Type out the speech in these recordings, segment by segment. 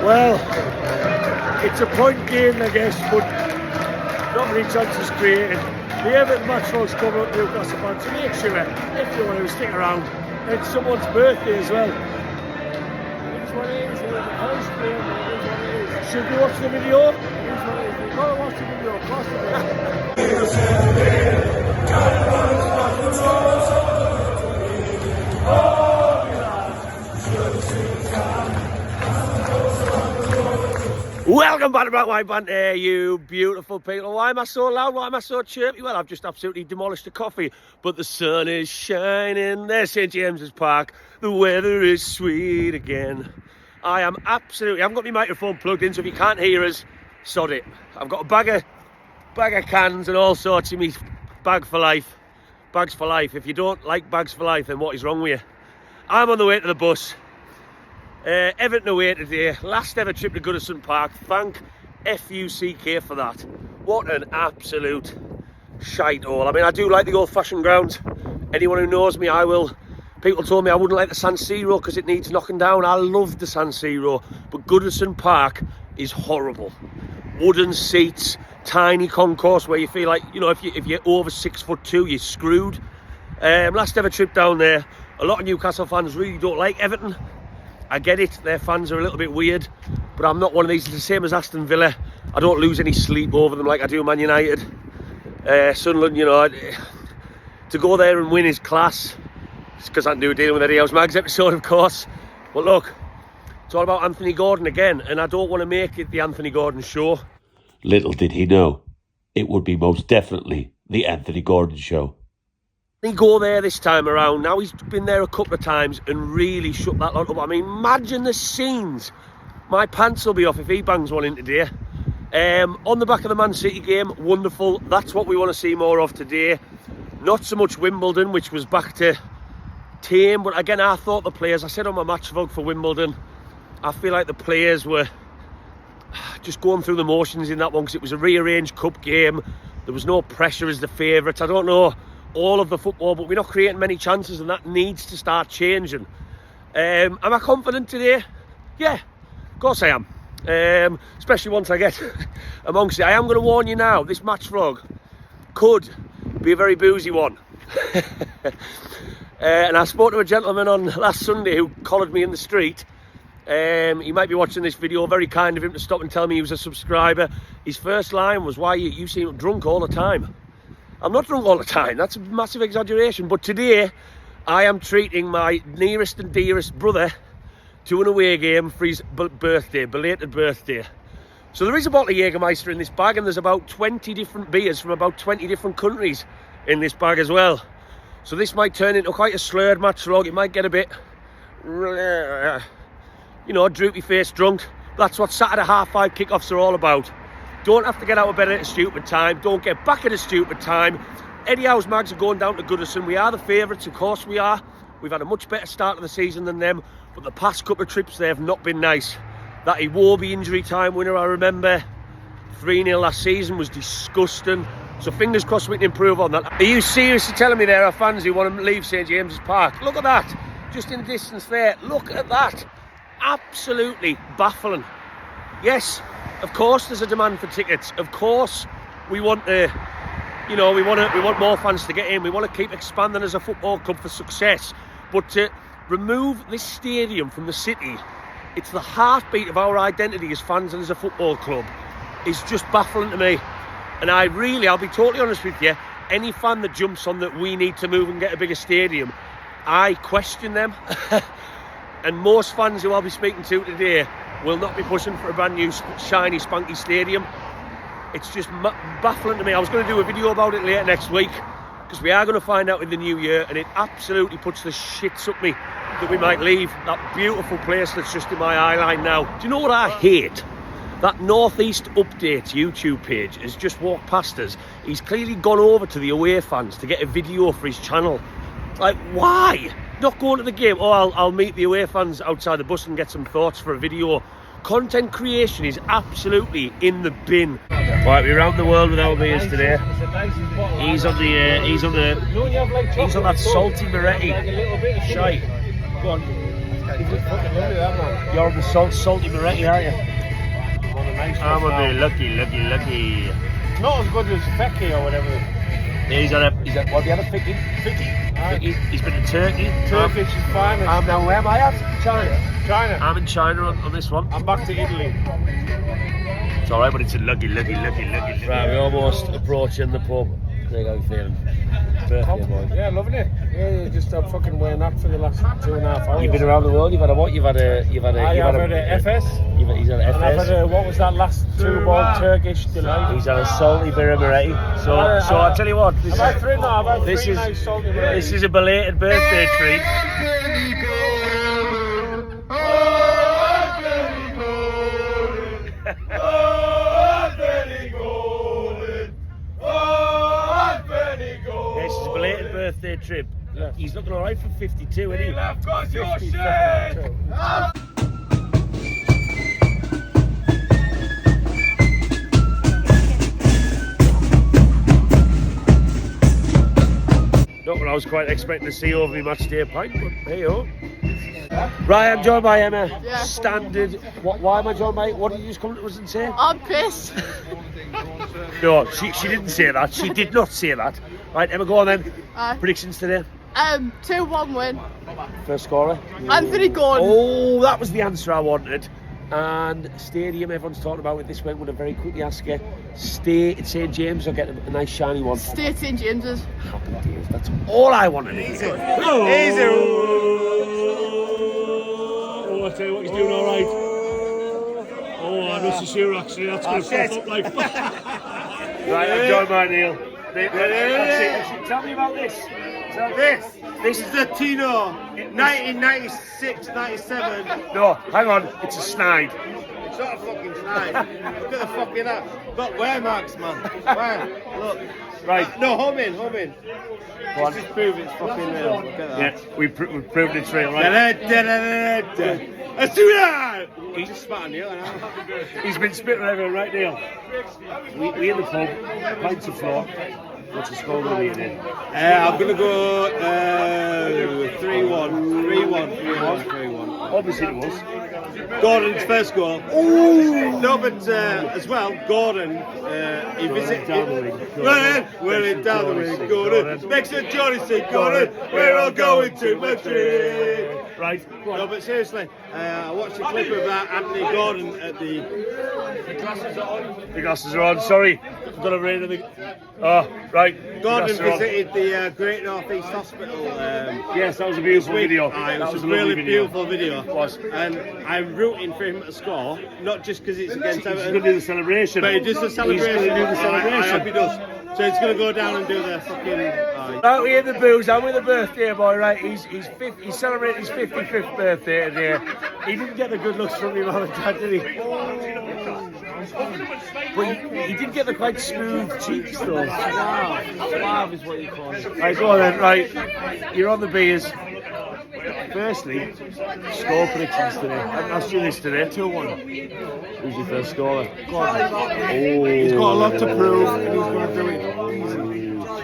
Well, it's a point gain, I guess, but not many chances created. The Everton match was coming up Newcastle Park, so make sure, if you want to stick around, it's someone's birthday as well. It's what it is, should we watch the video? You've got to watch the video, of course Welcome back to Black White Banter, you beautiful people. Why am I so loud? Why am I so chirpy? Well, I've just absolutely demolished a coffee, but the sun is shining. There's St James's Park. The weather is sweet again. I haven't got my microphone plugged in, so if you can't hear us, sod it. I've got a bag of cans and all sorts in me bag for life. Bags for life. If you don't like bags for life, then what is wrong with you? I'm on the way to the bus. Everton away today, last ever trip to Goodison Park. Thank FUCK for that. What an absolute shite hole. I mean, I do like the old-fashioned grounds. Anyone who knows me, people told me I wouldn't like the San Siro because it needs knocking down. I love the San Siro, but Goodison Park is horrible. Wooden seats, tiny concourse where you feel like, you know, if you're over 6'2", you're screwed. Last ever trip down there. A lot of Newcastle fans really don't like Everton. I get it, their fans are a little bit weird, but I'm not one of these. It's the same as Aston Villa. I don't lose any sleep over them like I do Man United. Sunderland, you know, to go there and win is class. It's because I do dealing with Eddie House Mag's episode, of course. But look, it's all about Anthony Gordon again, and I don't want to make it the Anthony Gordon show. Little did he know, it would be most definitely the Anthony Gordon show. He go there this time around. Now he's been there a couple of times and really shut that lot up. I mean, imagine the scenes. My pants will be off if he bangs one in today. On the back of the Man City game, wonderful. That's what we want to see more of today. Not so much Wimbledon, which was back to tame. But again, I thought the players, I said on my match vlog for Wimbledon, I feel like the players were just going through the motions in that one because it was a rearranged cup game. There was no pressure as the favourites. I don't know all of the football, but we're not creating many chances, and that needs to start changing. Am I confident today? Yeah, of course I am. Especially once I get amongst it. I am going to warn you now, this match vlog could be a very boozy one. And I spoke to a gentleman on last Sunday who collared me in the street. He might be watching this video. Very kind of him to stop and tell me he was a subscriber. His first line was, "Why you seem drunk all the time?" I'm not drunk all the time, that's a massive exaggeration, but today I am treating my nearest and dearest brother to an away game for his belated birthday. So there is a bottle of Jägermeister in this bag, and there's about 20 different beers from about 20 different countries in this bag as well. So this might turn into quite a slurred match vlog. It might get a bit, you know, droopy face drunk. That's what Saturday 5:30 kickoffs are all about. Don't have to get out of bed at a stupid time. Don't get back at a stupid time. Eddie House Mags are going down to Goodison. We are the favourites, of course we are. We've had a much better start of the season than them, but the past couple of trips they have not been nice. That Iwobi injury time winner, I remember, 3-0 last season, was disgusting. So fingers crossed we can improve on that. Are you seriously telling me there are fans who want to leave St James's Park? Look at that, just in the distance there. Look at that, absolutely baffling. Yes, of course there's a demand for tickets. Of course we want to, you know, we want more fans to get in. We want to keep expanding as a football club for success. But to remove this stadium from the city, it's the heartbeat of our identity as fans and as a football club, is just baffling to me. And I'll be totally honest with you, any fan that jumps on that we need to move and get a bigger stadium, I question them. And most fans who I'll be speaking to today will not be pushing for a brand new shiny spanky stadium. It's just baffling to me. I was going to do a video about it later next week because we are going to find out in the new year, and it absolutely puts the shits up me that we might leave that beautiful place that's just in my eye line now. Do you know what I hate? That Northeast Updates YouTube page has just walked past us. He's clearly gone over to the away fans to get a video for his channel. Like, why? Not going to the game. Oh, I'll meet the away fans outside the bus and get some thoughts for a video. Content creation is absolutely in the bin. Right, we're around the world with our beers today. He's on that salty Moretti. Shite. Go on. Fucking lovely, that man. You're on the salty Moretti, aren't you? What a nice I'm one. on the lucky. Not as good as Fecky or whatever. Yeah, he's at what the other Ficky? Aye. He's been to Turkey. Turkish is fine. I'm now, where am I at? China. China. I'm in China on this one. I'm back to Italy. It's alright, but it's a lucky. Right, we're almost approaching the pub. There you go, feeling. Birthday boy. Yeah, loving it. Yeah, just fucking wearing that for the last 2.5 hours. You've been around the world. You've had a what? You've had a FS. He's had a And I've FS. had what was that last 2-ball Turkish delight? He's had a salty beer Moretti. So I'll tell you what. I've had three nice salty This is a belated birthday treat. This is a belated birthday trip. Yes. He's looking alright for 52, isn't he? I've got your shit! Not what I was quite expecting to see over my match day pint, but hey ho. Right, I'm joined by Emma. Yeah. Standard. Why am I joined by? What did you just come to us and say? I'm pissed. No, she didn't say that. She did not say that. Right, Emma, go on then. Predictions today. 2-1 win. First scorer. Anthony Gordon. Oh, that was the answer I wanted. And stadium, everyone's talking about it this week. I'm going to very quickly ask you, stay at St James or get a nice shiny one? Stay at St James's. Happy days. That's all I wanted. Easy. Oh, I tell you what, he's doing all right. Oh, I must assure actually that's going to pop up like. Right, I'm joined by Neil. Tell me about this. This is the Tino, 1996, 97. No, hang on, it's a snide. It's not a fucking snide. Look at the fucking that. Got wear marks, man. Where? Look. Right. No, home in. Go on. This is proof it's fucking real. Look at that. Yeah, we've proved it's real, right? Let's do that! He's just spat on you, and I'm happy birthday. He's been spitting on everyone, right, Neil? We in the pub, pints of floor. What's the score going to be in? I'm going to go 3-1. 3-1. Obviously it was. Gordon's first goal. Ooh! No, but as well, Gordon, he visited. We're down the ring, Gordon. Next to Johnny said, Gordon, we're all going to Madrid. Right. No, but seriously, I watched a clip of Anthony Gordon at the. The glasses are on. Sorry, I've got a rain in the. Oh, right. Gordon visited the Great North East Hospital. Yes, that was a beautiful video. It That was a lovely really video. beautiful video. It was. And I'm rooting for him to score, not just because it's against He's Everton. going to do the celebration. But he does the celebration. He's going to do the celebration. I hope he does. So he's going to go down and do the fucking. Right, we in the booze. I'm with the birthday boy. Right, he's celebrating his 55th birthday today. He didn't get the good looks from me, mum and dad, did he? But he did get the quite smooth cheeks though. Suave is what you call it. Right, go on then. Right, you're on the beers. Firstly, score predictions today. I haven't asked you this today. 2-1. Who's your first scorer? Gordon. Oh, He's got a lot to prove, and he's going to do it.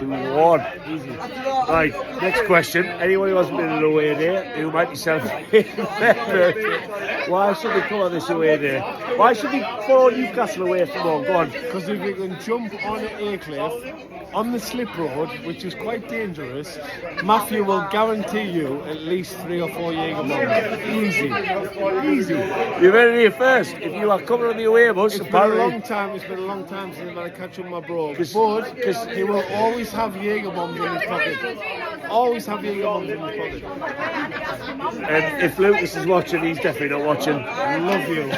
2-1. Easy. Right, next question. Anyone who hasn't been on an away day, who might be celebrating their birthday, why should they come on this away day? Why should they follow Newcastle away from home? Go on. Because if you can jump on an A-cliff on the slip road, which is quite dangerous, Matthew will guarantee you at least 3 or 4 Jaeger bombs. Easy. You better hear first. If you are coming on the away bus, It's been a apparently. long time since I've had a catch up with my bro. Because He will always have Jaeger bombs in his pocket. Always have Jaeger bombs in his pocket. And if Lucas is watching, he's definitely not watching. I love you.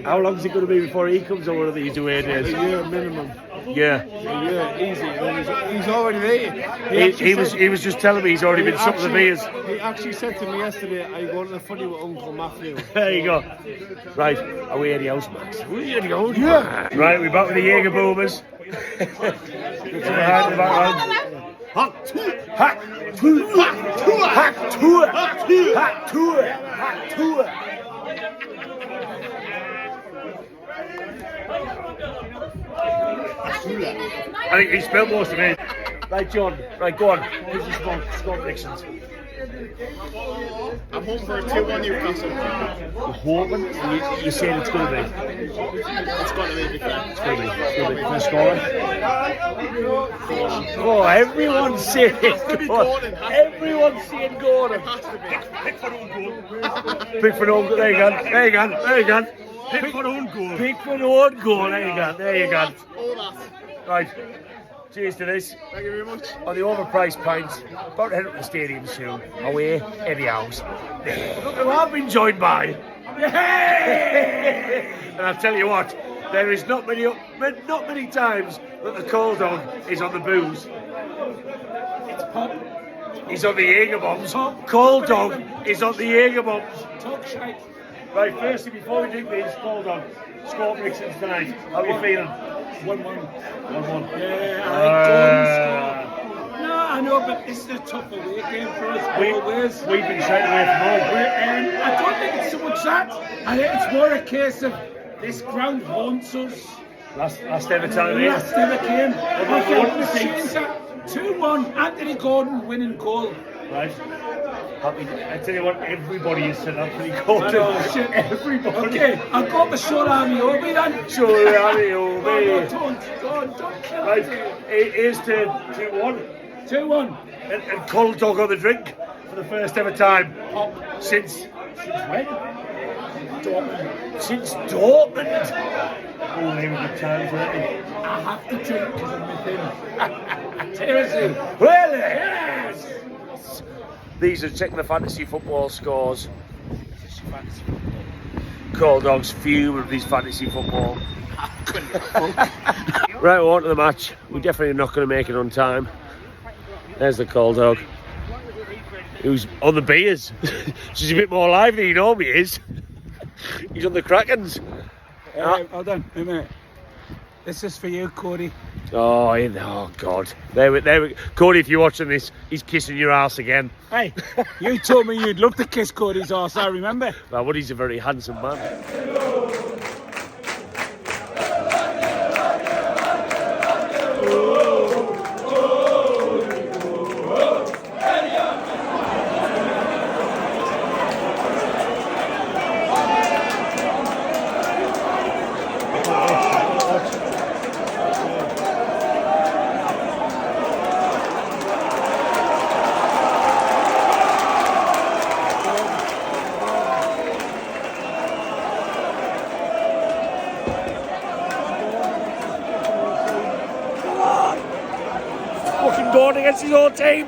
How long is it going to be before he comes on one of these away A days? year minimum. Yeah. A year, easy. And he's already there. He was just telling me he's already been sucking the beers. He actually said to me yesterday, "Are you going to the funny with Uncle Matthew?" There you go. Right, away at the house, Max. Yeah. Right, we're back with the Jaeger boomers. Look to the hand in the background. Hot tour. I think he spilled most of it. Right, John. Right, go on. Who's your score predictions? I'm hoping for a 2-1 Newcastle. You're hoping? You're saying it's going to be? It's got to be big fan. It's going to be. First scorer? Oh, everyone's saying Gordon. Everyone's saying Gordon. Pickford own goal. There you go. Pickford own goal. Pickford own goal. There you go. All that. Right. Cheers to this. Thank you very much. On the overpriced pints, about to head up to the stadium soon. Away, Eddie House. Look who I've been joined by. And I'll tell you what, there is not many times that the cold dog is on the booze. It's pop. He's on the Jaeger bombs. Cold dog is on the Jaeger bombs. Talk shite. Right, firstly, before we drink these, cold dog, score predictions tonight. How are you feeling? 1-1. 1-1. Yeah, no, I know, but this is a tough away game for us. Always. We've been straight away from home. I don't think it's so much that. I think it's more a case of this ground haunts us. Last ever time here. Last ever came. Okay, 2-1, Anthony Gordon winning goal. Right. Happy. I tell you what, everybody is set up for the Gordon. Everybody. Okay, I've got the short army over then. Sure, Harry, over. Don't kill Right, me. here's to 2-1. 2-1. And cold dog on the drink for the first ever time. Since when? Since Dortmund. Oh, they were good times, weren't they? I have to drink because I'm with him. Seriously. Well, yes! These are checking the fantasy football scores. Cold dogs fume of these fantasy football. Right, we're on to the match. We're definitely not going to make it on time. There's the cold dog. Who's on the beers. She's a bit more lively than he normally is. He's on the Krakens. Hold on, wait a minute. This is for you, Cody. Oh God. There we Cody, if you're watching this, he's kissing your ass again. Hey, you told me you'd love to kiss Cody's arse, I remember. Well, Woody's a very handsome man. Going against his own team.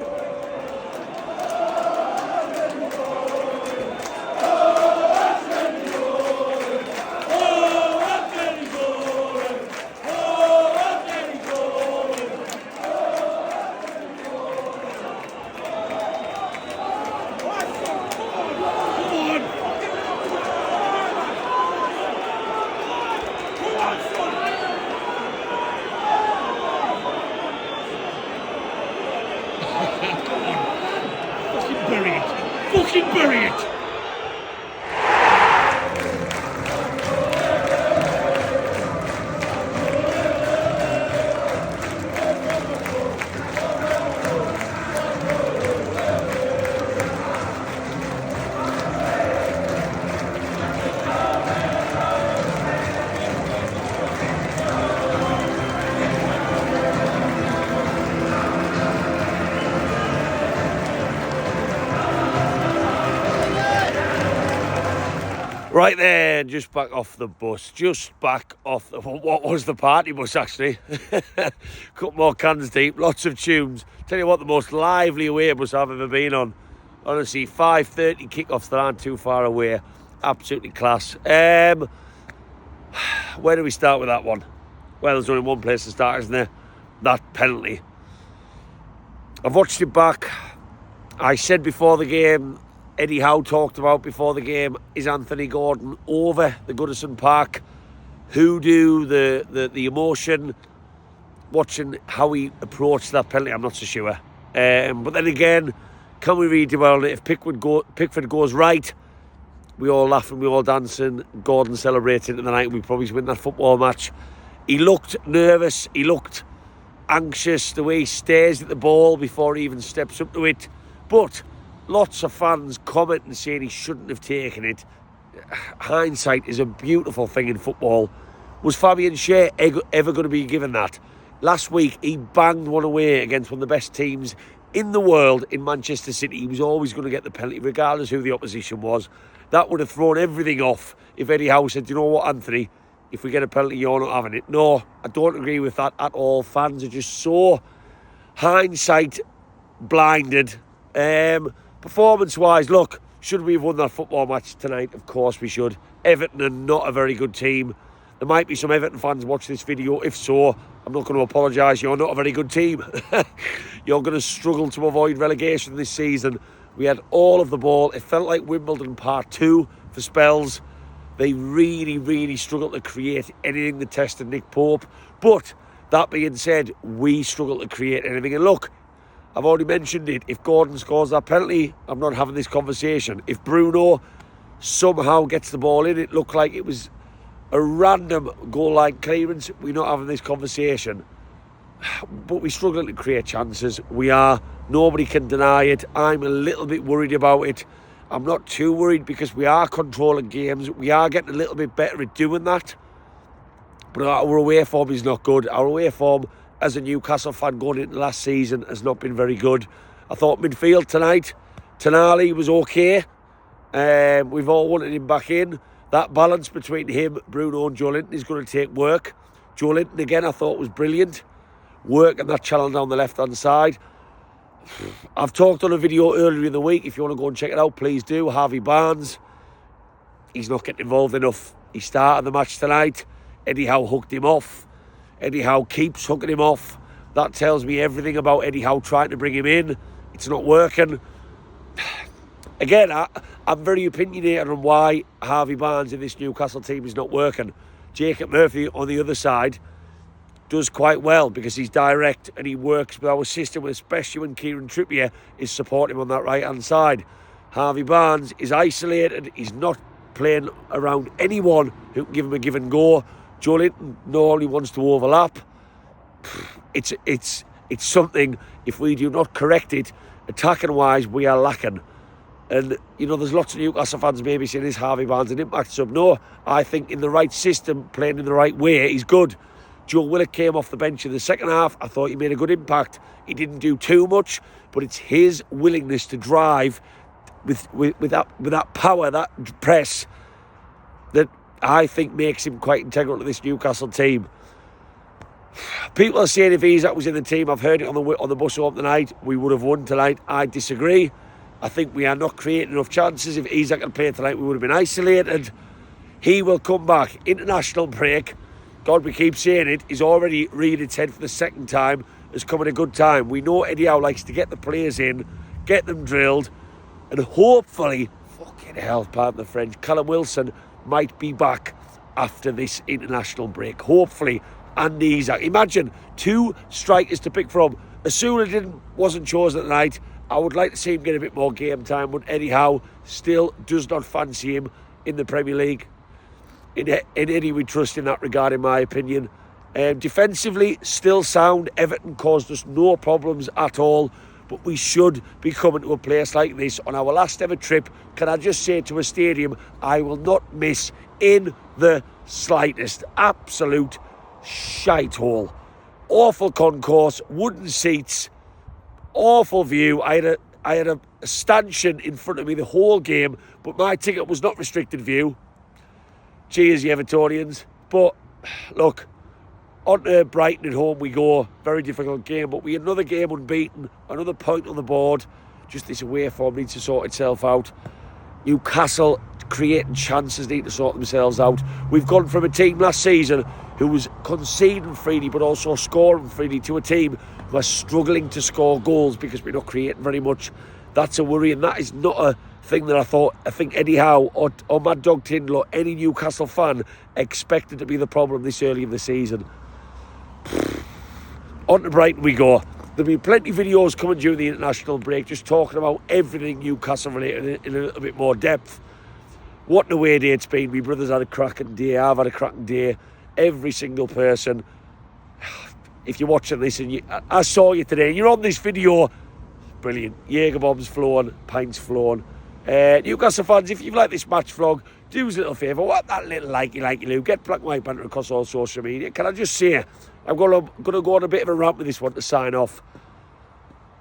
Fucking bury it! Right there, just back off the bus, what was the party bus actually. Couple more cans deep, lots of tunes. Tell you what, the most lively away bus I've ever been on. Honestly, 5:30 kickoffs that aren't too far away. Absolutely class. Where do we start with that one? Well, there's only one place to start, isn't there? That penalty. I've watched it back. I said before the game, Eddie Howe talked about before the game, is Anthony Gordon over the Goodison Park hoodoo, the emotion, watching how he approached that penalty, I'm not so sure. But then again, can we read about it? If Pickford goes right, we all laughing, we all dancing, Gordon celebrating in the night, we probably win that football match. He looked nervous, he looked anxious, the way he stares at the ball before he even steps up to it. But lots of fans commenting saying he shouldn't have taken it. Hindsight is a beautiful thing in football. Was Fabian Schär ever going to be given that? Last week, he banged one away against one of the best teams in the world in Manchester City. He was always going to get the penalty, regardless who the opposition was. That would have thrown everything off if Eddie Howe said, you know what, Anthony, if we get a penalty, you're not having it. No, I don't agree with that at all. Fans are just so hindsight blinded. Performance-wise, look, should we have won that football match tonight? Of course we should. Everton are not a very good team. There might be some Everton fans watch this video. If so, I'm not going to apologise. You're not a very good team. You're going to struggle to avoid relegation this season. We had all of the ball. It felt like Wimbledon Part 2 for spells. They really, really struggled to create anything that tested Nick Pope. But that being said, we struggled to create anything. And look, I've already mentioned it. If Gordon scores that penalty, I'm not having this conversation. If Bruno somehow gets the ball in, it looked like it was a random goal line clearance, we're not having this conversation. But we're struggling to create chances. We are. Nobody can deny it. I'm a little bit worried about it. I'm not too worried because we are controlling games. We are getting a little bit better at doing that. But our away form is not good. Our away form, as a Newcastle fan going into last season, has not been very good. I thought midfield tonight, Tonali was okay. We've all wanted him back in. That balance between him, Bruno and Joelinton is going to take work. Joelinton, again, I thought was brilliant. Working that channel down the left-hand side. I've talked on a video earlier in the week. If you want to go and check it out, please do. Harvey Barnes, he's not getting involved enough. He started the match tonight. Eddie Howe hooked him off. Eddie Howe keeps hooking him off. That tells me everything about Eddie Howe trying to bring him in. It's not working. Again, I'm very opinionated on why Harvey Barnes in this Newcastle team is not working. Jacob Murphy on the other side does quite well because he's direct and he works with our system, especially when Kieran Trippier is supporting him on that right-hand side. Harvey Barnes is isolated. He's not playing around anyone who can give him a give and go. Joelinton normally wants to overlap. It's something, if we do not correct it, attacking-wise, we are lacking. And, you know, there's lots of Newcastle fans maybe saying, is Harvey Barnes an impact sub? No, I think in the right system, playing in the right way, he's good. Joe Willock came off the bench in the second half. I thought he made a good impact. He didn't do too much, but it's his willingness to drive with that power, that press, that I think makes him quite integral to this Newcastle team. People are saying if Isaac was in the team, I've heard it on the bus home tonight, we would have won tonight. I disagree. I think we are not creating enough chances. If Isaac had played tonight, we would have been isolated. He will come back. International break. God, we keep saying it. He's already reared its head for the second time. It's come at a good time. We know Eddie Howe likes to get the players in, get them drilled, and hopefully, fucking hell, pardon the French, Callum Wilson might be back after this international break. Hopefully, and Isaac. Imagine 2 strikers to pick from. Asula wasn't chosen tonight. I would like to see him get a bit more game time, but Eddie Howe still does not fancy him in the Premier League. In Eddie, we trust in that regard, in my opinion. Defensively, still sound. Everton caused us no problems at all, but we should be coming to a place like this on our last ever trip. Can I just say, to a stadium I will not miss in the slightest. Absolute shithole. Awful concourse, wooden seats, awful view. I had a stanchion in front of me the whole game, but my ticket was not restricted view. Cheers, you Evertonians. But look, on to Brighton at home we go. Very difficult game, but we had another game unbeaten, another point on the board. Just this away form needs to sort itself out. Newcastle creating chances need to sort themselves out. We've gone from a team last season who was conceding freely but also scoring freely to a team who are struggling to score goals because we're not creating very much. That's a worry, and that is not a thing that I think Eddie Howe or Mad Dog Tindall or any Newcastle fan expected to be the problem this early in the season. On to Brighton we go. There'll be plenty of videos coming during the international break just talking about everything Newcastle related in a little bit more depth. What an away day it's been. My brother's had a cracking day. I've had a cracking day. Every single person. If you're watching this and I saw you today and you're on this video, brilliant. Jaeger bombs flowing, pints flowing. Newcastle fans, if you've liked this match vlog, do us a little favour, whack that little likey Lou, get Black and White Banter across all social media. Can I just say, I'm going to go on a bit of a rant with this one to sign off.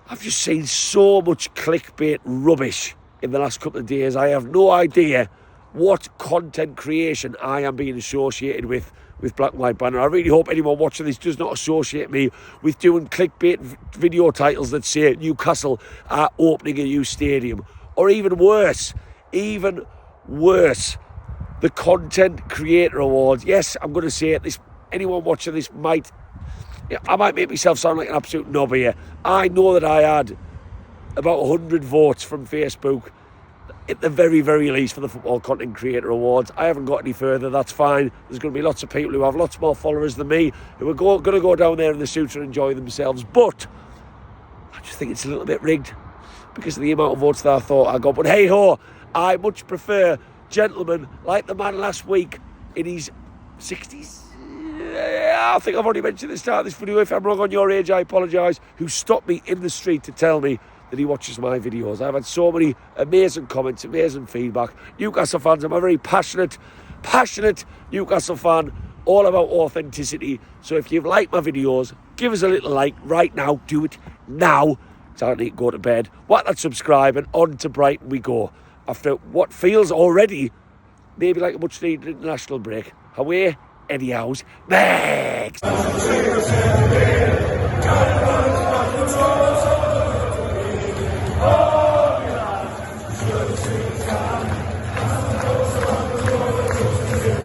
I've just seen so much clickbait rubbish in the last couple of days. I have no idea what content creation I am being associated with Black and White Banner. I really hope anyone watching this does not associate me with doing clickbait video titles that say Newcastle are opening a new stadium. Or even worse, the Content Creator Awards. Yes, I'm going to say it. Anyone watching this I might make myself sound like an absolute knob here. I know that I had about 100 votes from Facebook at the very, very least for the Football Content Creator Awards. I haven't got any further, that's fine. There's going to be lots of people who have lots more followers than me who are going to go down there in the suits and enjoy themselves. But I just think it's a little bit rigged because of the amount of votes that I thought I got. But hey ho, I much prefer gentlemen like the man last week in his 60s. I think I've already mentioned at the start of this video. If I'm wrong on your age, I apologise. Who stopped me in the street to tell me that he watches my videos. I've had so many amazing comments, amazing feedback. Newcastle fans, I'm a very passionate Newcastle fan, all about authenticity. So if you've liked my videos, give us a little like right now. Do it now. So I need to go to bed. Whack that subscribe and on to Brighton we go. After what feels already maybe like a much needed international break. Away, anyhows, next.